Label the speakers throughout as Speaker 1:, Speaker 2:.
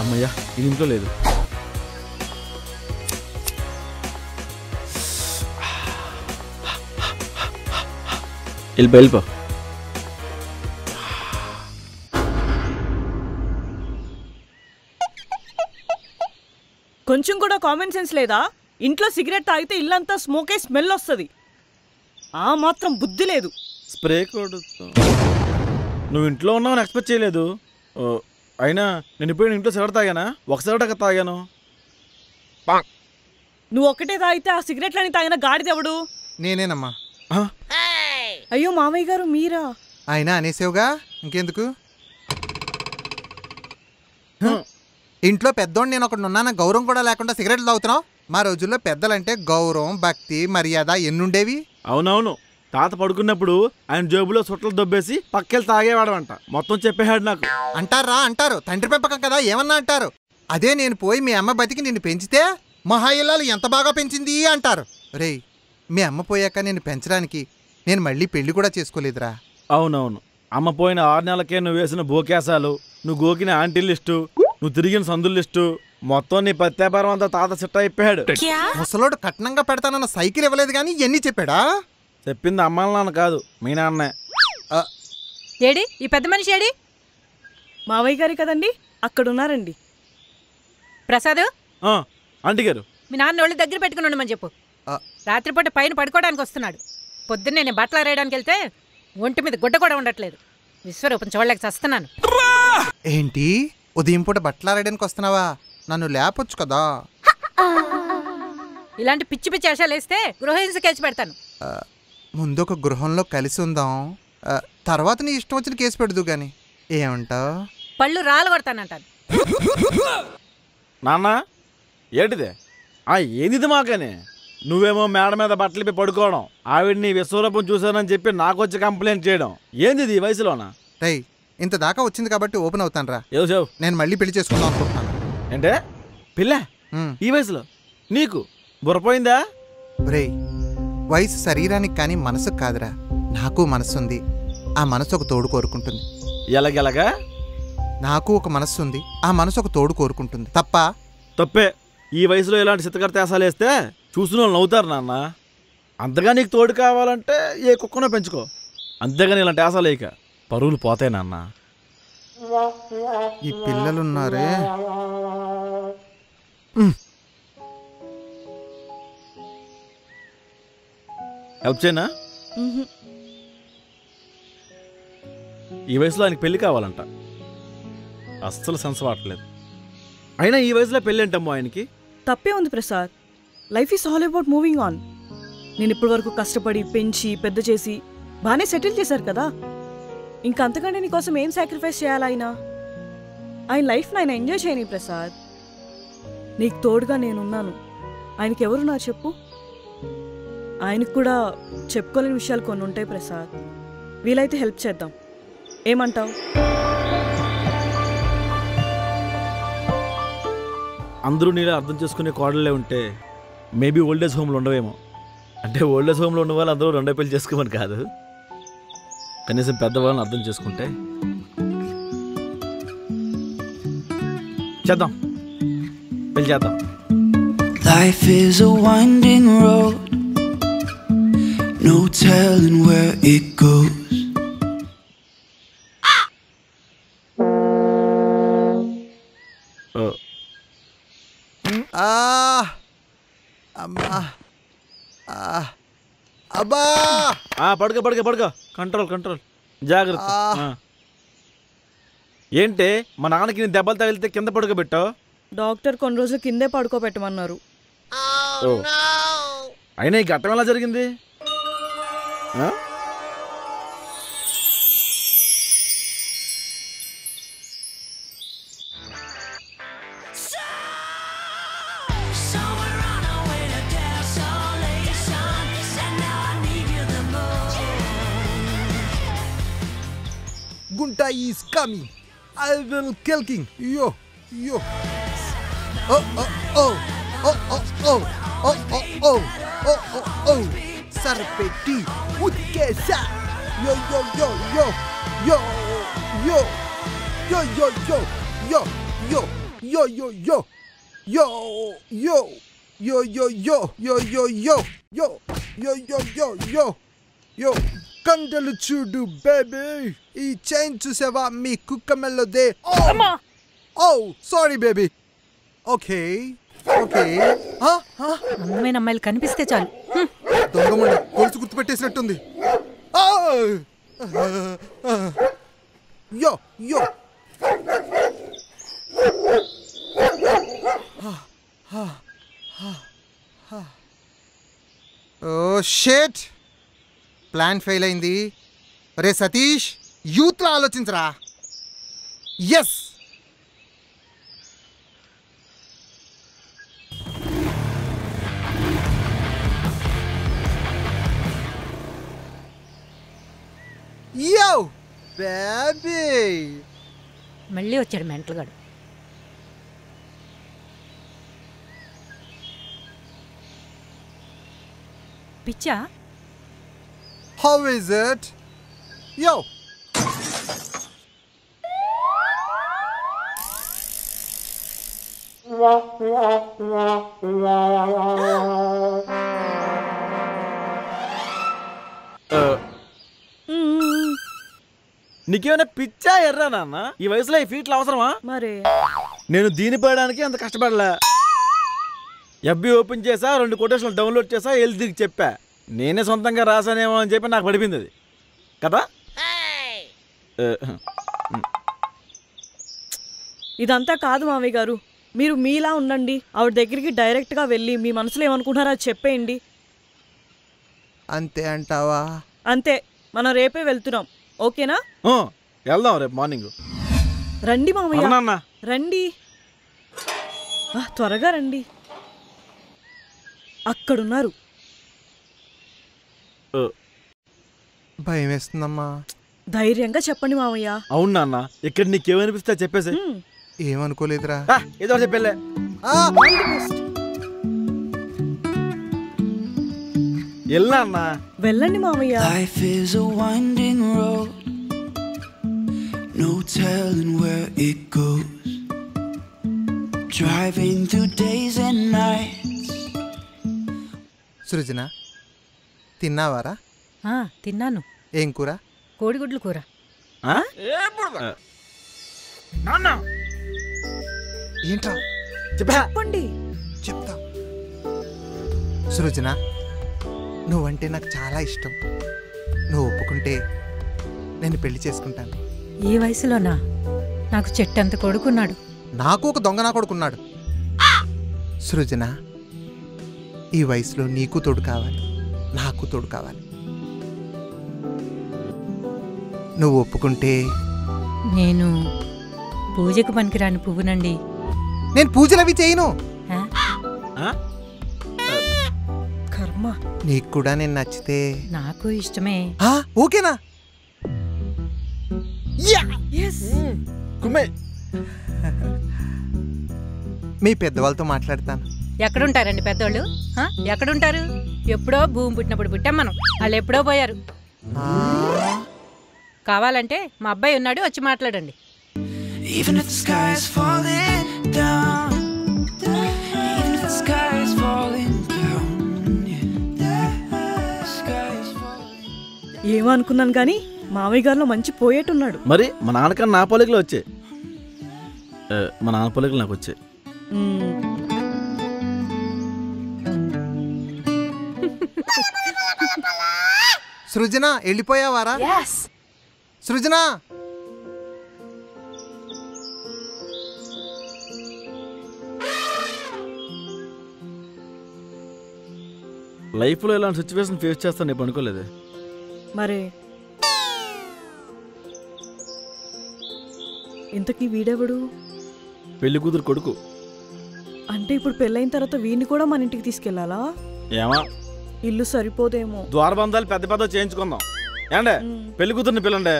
Speaker 1: అమ్మయ్యా ఇది ఇంట్లో లేదు. వెళ్ళిపో.
Speaker 2: కొంచెం కూడా కామన్ సెన్స్ లేదా? ఇంట్లో సిగరెట్ తాగితే ఇల్లంతా స్మోకే స్మెల్ వస్తుంది. ఆ మాత్రం బుద్ధి లేదు.
Speaker 1: స్ప్రే కొడు. నువ్వు ఇంట్లో ఉన్నావని ఎక్స్పెక్ట్ చేయలేదు. అయినా నేను ఇప్పుడు ఇంట్లో సిగరెట్ తాగానా? ఒక సిగరెట్ తాగాను.
Speaker 2: నువ్వు ఒక్కటే తాగితే ఆ సిగరెట్లని తాగిన గాడిదెవడు?
Speaker 3: నేనేనమ్మా.
Speaker 2: అయ్యో మామయ్య గారు మీరా?
Speaker 3: అయినా అనేసేవుగా, ఇంకెందుకు? ఇంట్లో పెద్దోడు నేను ఒకటి ఉన్నానా గౌరవం కూడా లేకుండా సిగరెట్లు తాగుతున్నావు? మా రోజుల్లో పెద్దలంటే గౌరవం, భక్తి, మర్యాద ఎన్నుండేవి.
Speaker 1: అవునవును. తాత పడుకున్నప్పుడు ఆయన జేబులో సుట్టలు దొబ్బేసి పక్కెళ్ళి తాగేవాడమంట. మొత్తం చెప్పేశాడు నాకు.
Speaker 3: అంటారా? అంటారు. తండ్రి పెంపకం కదా, ఏమన్నా అంటారు. అదే నేను పోయి మీ అమ్మ బతికి నిన్ను పెంచితే మహా ఇల్లాలు ఎంత బాగా పెంచింది అంటారు. రేయ్, మీ అమ్మ పోయాక నేను పెంచడానికి నేను మళ్ళీ పెళ్లి కూడా చేసుకోలేదురా.
Speaker 1: అవునవును. అమ్మ పోయిన 6 నెలలకే నువ్వు వేసిన బోకేసాలు, నువ్వు గోకిన ఆంటీ లిస్టు, నువ్వు తిరిగిన సందుల లిస్టు, మొత్తం నీ పత్యాపారం అంతా తాత సిట్ట అయిపోయాడు.
Speaker 3: ముసలోడు కట్నంగా పెడతానన్న సైకిల్ ఇవ్వలేదు కానీ ఎన్ని చెప్పాడా?
Speaker 1: చెప్పింది అమ్మాల నాన్న కాదు, మీ నాన్నే.
Speaker 4: ఏడి ఈ పెద్ద మనిషి? ఏడి?
Speaker 2: మావయ్య గారి కదండి, అక్కడున్నారండి.
Speaker 4: ప్రసాద్,
Speaker 1: ఆంటీ గారు
Speaker 4: మీ నాన్న ఒళ్ళు దగ్గర పెట్టుకుని ఉండమని చెప్పు. రాత్రిపూట పైన పడుకోవడానికి వస్తున్నాడు. పొద్దున్నే నేను బట్టలు ఆరేయడానికి వెళ్తే ఒంటి మీద గుడ్డ కూడా ఉండట్లేదు. విశ్వరూపం చూడలేక చస్తున్నాను.
Speaker 3: ఏంటి ఉదయం పూట బట్టలు ఆరేయడానికి వస్తున్నావా? నన్ను లేపొచ్చు కదా.
Speaker 4: ఇలాంటి పిచ్చి పిచ్చి వేషాలు వేస్తే గృహహింస కేసు పెడతాను.
Speaker 3: ముందు ఒక గృహంలో కలిసి ఉందాం, తర్వాత నీ ఇష్టం వచ్చిన కేసు పెడదు గాని. ఏమంటావు?
Speaker 4: పళ్ళు రాలు కొడతానంటాను.
Speaker 1: నాన్న ఏంటిదే? ఏంది మాకని? నువ్వేమో మేడ మీద బట్టలు పడుకోవడం, ఆవిడ నీ విశ్వరూపం చూసానని చెప్పి నాకు వచ్చి కంప్లైంట్ చేయడం, ఏంది ఈ వయసులోనా?
Speaker 3: రై, ఇంత దాకా వచ్చింది కాబట్టి ఓపెన్ అవుతాను రా.
Speaker 1: ఏదో
Speaker 3: నేను మళ్ళీ పెళ్లి చేసుకుందాం అనుకుంటున్నాను.
Speaker 1: అంటే పిల్ల ఈ వయసులో నీకు బుర్రపోయిందా?
Speaker 3: రేయ్, వయసు శరీరానికి కానీ మనసుకు కాదురా. నాకు మనసు ఉంది. ఆ మనసు ఒక తోడు కోరుకుంటుంది.
Speaker 1: ఎలాగెలాగా?
Speaker 3: నాకు ఒక మనసు ఉంది, ఆ మనసు ఒక తోడు కోరుకుంటుంది.
Speaker 1: తప్పే. ఈ వయసులో ఇలాంటి చిత్తకర్తేసాలు వేస్తే చూసిన వాళ్ళు నవ్వుతారు నాన్న. అంతగా నీకు తోడు కావాలంటే ఏ కుక్కనో పెంచుకో, అంతేగాని ఇలాంటి ఆశలు వేయక. పరువులు పోతాయి నాన్న.
Speaker 3: ఈ పిల్లలున్నారే.
Speaker 1: హెల్ప్ చేయనా? ఈ వయసులో ఆయనకి పెళ్లి కావాలంట. అస్సలు సెన్స్ వాడలేదు. అయినా ఈ వయసులో పెళ్ళి ఏంటమ్మో ఆయనకి?
Speaker 2: తప్పే ఉంది Prasad. Life is all about moving on. నేను ఇప్పటి వరకు కష్టపడి పెంచి పెద్ద చేసి బాగానే సెటిల్ చేశారు కదా. ఇంకా అంతకంటే నీకోసం ఏం సాక్రిఫైస్ చేయాలి? ఆయన లైఫ్ని ఆయన ఎంజాయ్ చేయని ప్రసాద్. నీకు తోడుగా నేనున్నాను. ఆయనకి ఎవరున్నారు చెప్పు? ఆయనకు కూడా చెప్పుకోలేని విషయాలు కొన్ని ఉంటాయి ప్రసాద్. వీలైతే హెల్ప్ చేద్దాం, ఏమంటావు?
Speaker 1: అందరూ నీలా అర్థం చేసుకునే కోడళ్ళే ఉంటే మేబీ ఓల్డేజ్ హోమ్లో ఉండవేమో. అంటే ఓల్డేజ్ హోమ్లో ఉన్న వాళ్ళు అందరూ రెండో పెళ్లి చేసుకోమని కాదు, కనీసం పెద్దవాళ్ళని అర్థం చేసుకుంటే. చేద్దాం, పెళ్లి చేద్దాం.
Speaker 5: Life is a winding road, no telling where it goes.
Speaker 1: పడుకో పడుకో పడుకో. కంట్రోల్ కంట్రోల్, జాగ్రత్త. ఏంటే మా నాన్నకి నేను దెబ్బలు తగిలితే కింద పడుకోబెట్టావు?
Speaker 2: డాక్టర్ కొన్ని రోజులు కిందే పడుకోబెట్టమన్నారు.
Speaker 1: అయినా ఈ ఘట్టం ఎలా జరిగింది?
Speaker 3: Gunta is coming. I will kill king. Yo, yo. Oh, oh, oh. Oh, oh, oh. Oh, oh, oh. Oh, oh, oh. Sarpeti. Utkesa. Yo, yo, yo, yo. Yo, yo. Yo, yo, yo. Yo, yo. yo yo yo yo yo yo yo yo yo yo yo yo yo yo yo yo yo కండలు చూడు baby ఈ chain చూసావా మీ కుక్క మెల్లదే ఓ sorry baby okay okay
Speaker 4: అందమైన అమ్మాయిలు కనిపిస్తే చాలు
Speaker 3: దొంగమండ గొలుసు గుర్తుపెట్టేసినట్టుంది యో యో ఓ షిట్ ప్లాన్ ఫెయిల్ అయింది అరే సతీష్ యూత్లో ఆలోచించరా ఎస్ యో బేబీ
Speaker 4: మళ్ళీ వచ్చాడు మెంటల్ గాడు పిచ్చా
Speaker 3: How is it? Yo!
Speaker 1: నీకేమైనా పిచ్చా ఎర్రా నాన్న ఈ వయసులో ఈ ఫీట్లు అవసరమా
Speaker 2: మరి
Speaker 1: నేను దీని పడడానికి అంత కష్టపడలే ఎఫ్బి ఓపెన్ చేసా 2 కొటేషన్లు డౌన్లోడ్ చేసా ఎల్దికి చెప్పా నేనే సొంతంగా రాసానేమో అని చెప్పి నాకు పడిపోయింది అది కదా
Speaker 2: ఇదంతా కాదు మావయ్య గారు మీరు మీలా ఉండండి ఆవిడ దగ్గరికి డైరెక్ట్గా వెళ్ళి మీ మనసులో ఏమనుకుంటున్నారో అది చెప్పేయండి
Speaker 3: అంతే అంటావా
Speaker 2: అంతే మనం రేపే వెళ్తున్నాం ఓకేనా
Speaker 1: వెళ్దాం రేపు మార్నింగ్
Speaker 2: రండి మావయ్య
Speaker 1: నాన్న
Speaker 2: రండి త్వరగా రండి అక్కడున్నారు
Speaker 3: భయం వేస్తుందమ్మా
Speaker 2: ధైర్యంగా చెప్పండి మావయ్య
Speaker 1: అవును నాన్న ఇక్కడ నీకేమనిపిస్తే చెప్పేసి
Speaker 3: ఏమనుకోలేదురా
Speaker 1: ఏదో చెప్పలే వెళ్ళా అన్న
Speaker 2: వెళ్ళండి మావయ్య
Speaker 5: Life is a winding road, no telling where it goes. Driving through days and nights.
Speaker 3: సృజన తిన్నావారా
Speaker 4: తిన్నాను
Speaker 3: ఏం కూర
Speaker 4: కోడిగుడ్లు కూర
Speaker 3: ఏంట్రా
Speaker 2: చెప్పండి
Speaker 3: చెప్తా సృజన నువ్వంటే నాకు చాలా ఇష్టం నువ్వు ఒప్పుకుంటే నేను పెళ్లి చేసుకుంటాను
Speaker 4: ఈ వయసులోనా నాకు చెట్టంత కొడుకున్నాడు
Speaker 3: నాకు ఒక దొంగ నా కొడుకున్నాడు సృజన ఈ వయసులో నీకు తోడు కావాలి నాకు తోడు కావాలి నువ్వు ఒప్పుకుంటే
Speaker 4: నేను పూజకు పనికిరాని పువ్వునండి
Speaker 3: నేను పూజలు అవి చేయను
Speaker 2: కర్మ
Speaker 3: నీకు కూడా నేను నచ్చితే
Speaker 4: నాకు ఇష్టమే
Speaker 3: ఓకేనా మీ పెద్దవాళ్ళతో మాట్లాడతాను
Speaker 4: ఎక్కడుంటారండి పెద్దోళ్ళు ఎక్కడుంటారు ఎప్పుడో భూమి పుట్టినప్పుడు పుట్టాం మనం వాళ్ళు ఎప్పుడో పోయారు కావాలంటే మా అబ్బాయి ఉన్నాడు వచ్చి మాట్లాడండి
Speaker 5: Even if the sky is falling down, even if the sky is falling down, the sky is falling.
Speaker 2: ఏమనుకున్నాను కానీ మావయ్య గారిలో మంచి పోయేట్టున్నాడు
Speaker 1: మరి మా నాన్నకన్నా నా పోలికలు వచ్చాయి మా నాన్న పోలికలు నాకు వచ్చాయి
Speaker 3: సృజన వెళ్ళిపోయావారా సృజన
Speaker 1: లైఫ్లో ఇలాంటి సిచ్యువేషన్ ఫేస్ చేస్తాను నేను అనుకోలేదు
Speaker 2: మరి ఇంతకీ వీడెవడు
Speaker 1: పెళ్లి కూతురు కొడుకు
Speaker 2: అంటే ఇప్పుడు పెళ్ళైన తర్వాత వీడిని కూడా మన ఇంటికి తీసుకెళ్లాలా
Speaker 1: ఏమా
Speaker 2: ఇల్లు సరిపోదేమో
Speaker 1: ద్వారబంధాలు పెద్ద పెద్ద చేయించుకుందాం ఏండే పెళ్లి కూతుర్ని పిల్లండే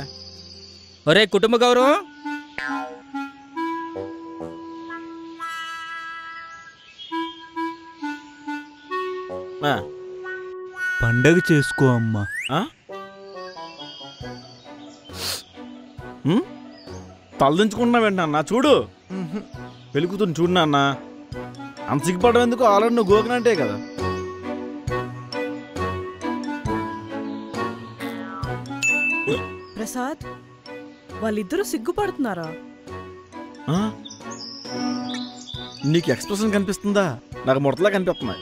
Speaker 6: ఒరే కుటుంబ గౌరవం
Speaker 7: పండగ చేసుకో అమ్మా
Speaker 1: తలదించుకుంటున్నా వెంటన్నా చూడు పెళ్లి కూతురు చూడు నాన్న, అంత సిగ్గుపడడం ఎందుకు? ఆల్రెడీ నువ్వు గోకినంటే కదా.
Speaker 2: ప్రసాద్, వాళ్ళిద్దరూ సిగ్గుపడుతున్నారా?
Speaker 1: ఆ? నీకు ఎక్స్ప్రెషన్ కనిపిస్తుందా? నాకు ముడతలా కనిపిస్తున్నాయి.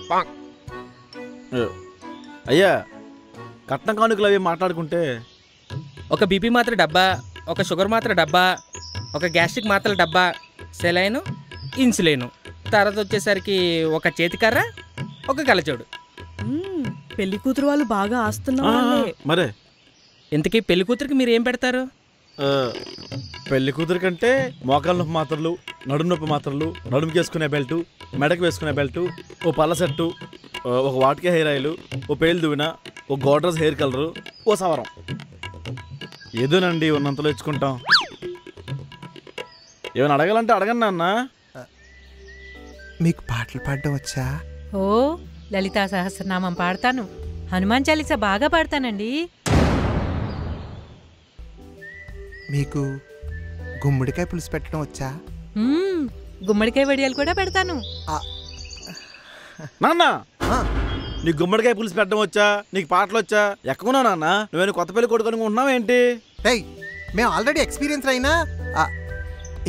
Speaker 1: అయ్యా, కట్నం కానుకలు అవి మాట్లాడుకుంటే
Speaker 6: ఒక బీపీ మాత్ర డబ్బా, ఒక షుగర్ మాత్ర డబ్బా, ఒక గ్యాస్ట్రిక్ మాత్రల డబ్బా, సెలైను, ఇన్సులిన్, తర్వాత వచ్చేసరికి ఒక చేతికర్ర, ఒక కలచోడు.
Speaker 2: పెళ్లి కూతురు వాళ్ళు బాగా ఆస్తున్నారు.
Speaker 1: మరే
Speaker 6: ఇంతకీ పెళ్లి కూతురికి మీరు ఏం పెడతారు?
Speaker 1: పెళ్లి కూతురు కంటే మోకాళ్ళ నొప్పి మాత్రలు, నడుము నొప్పి మాత్రలు, నడుముకి వేసుకునే బెల్టు, మెడకి వేసుకునే బెల్టు, ఓ పళ్ళ సెట్టు, ఒక వాటికే హెయిర్ ఆయిల్, ఓ పేలు దువ్విన, ఓ గోడ్రస్ హెయిర్ కలరు, ఓ సవరం. ఏదోనండి ఉన్నంతలో ఇచ్చుకుంటాం. ఏమైనా అడగాలంటే అడగండి నాన్న.
Speaker 3: మీకు పాటలు పాడడం వచ్చా?
Speaker 4: ఓ, లలితా సహస్రనామం పాడతాను, హనుమాన్ చాలీసా బాగా పాడతానండి.
Speaker 3: మీకు గుమ్మడికాయ పులుసు పెట్టడం వచ్చా?
Speaker 4: గుమ్మడికాయ వడియాలు కూడా పెడతాను.
Speaker 1: నాన్న, నీకు గుమ్మడికాయ పులుసు పెట్టడం వచ్చా? నీకు పాటలు వచ్చా? ఎక్కడున్నావు నాన్న? నువ్వేనా కొత్త పెళ్లి కొడుకు అనుకుంటున్నావు ఏంటి?
Speaker 3: మేము ఆల్రెడీ ఎక్స్పీరియన్స్ అయినా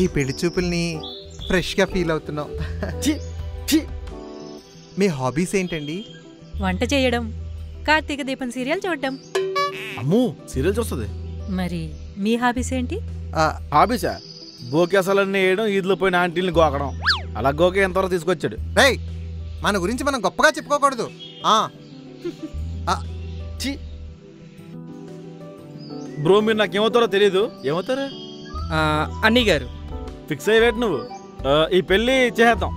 Speaker 3: ఈ పెళ్లి చూపుల్ని ఫ్రెష్గా ఫీల్ అవుతున్నాం. మీ హాబీస్ ఏంటండి?
Speaker 4: వంట చేయడం, కార్తీక దీపం సీరియల్ చూడడం.
Speaker 1: అమ్మో, సీరియల్ చూస్తుంది.
Speaker 4: మరి మీ హాబీస్ ఏంటి?
Speaker 1: హాబీసా? గోకేసాలన్నీ వేయడం, ఈదులో పోయిన ఆంటీల్ని గోకడం. అలా గోకే ఎంతవరకు తీసుకొచ్చాడు.
Speaker 3: మన గురించి మనం గొప్పగా చెప్పుకోకూడదు.
Speaker 1: బ్రో, మీరు నాకేమవుతారో తెలీదు. ఏమవుతారు?
Speaker 6: అన్నయ్య గారు.
Speaker 1: ఫిక్స్ అయ్యేవేటి నువ్వు? ఈ పెళ్ళి చేద్దాం.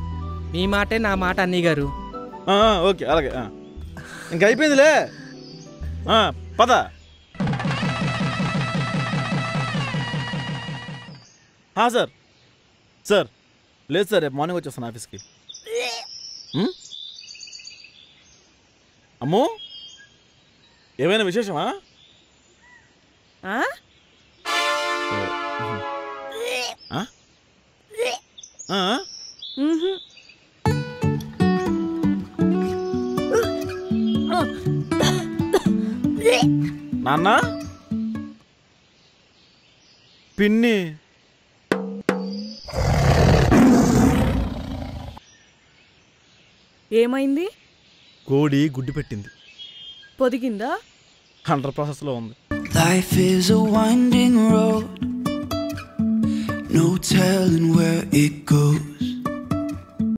Speaker 6: మీ మాటే నా మాట అన్నయ్య గారు.
Speaker 1: ఓకే, అలాగే. ఇంక అయిపోయిందిలే, పద. సార్ సార్ లేదు సార్, రేపు మార్నింగ్ వచ్చేస్తాను ఆఫీస్కి. అమ్మో, ఏమైనా విశేషమా? నాన్న, పిన్ని
Speaker 2: ఏమైంది?
Speaker 1: కోడి గుడ్డు పెట్టింది.
Speaker 2: పొదిగిందా?
Speaker 1: 100% ఉంది.
Speaker 5: Life is a winding road, no telling where it goes.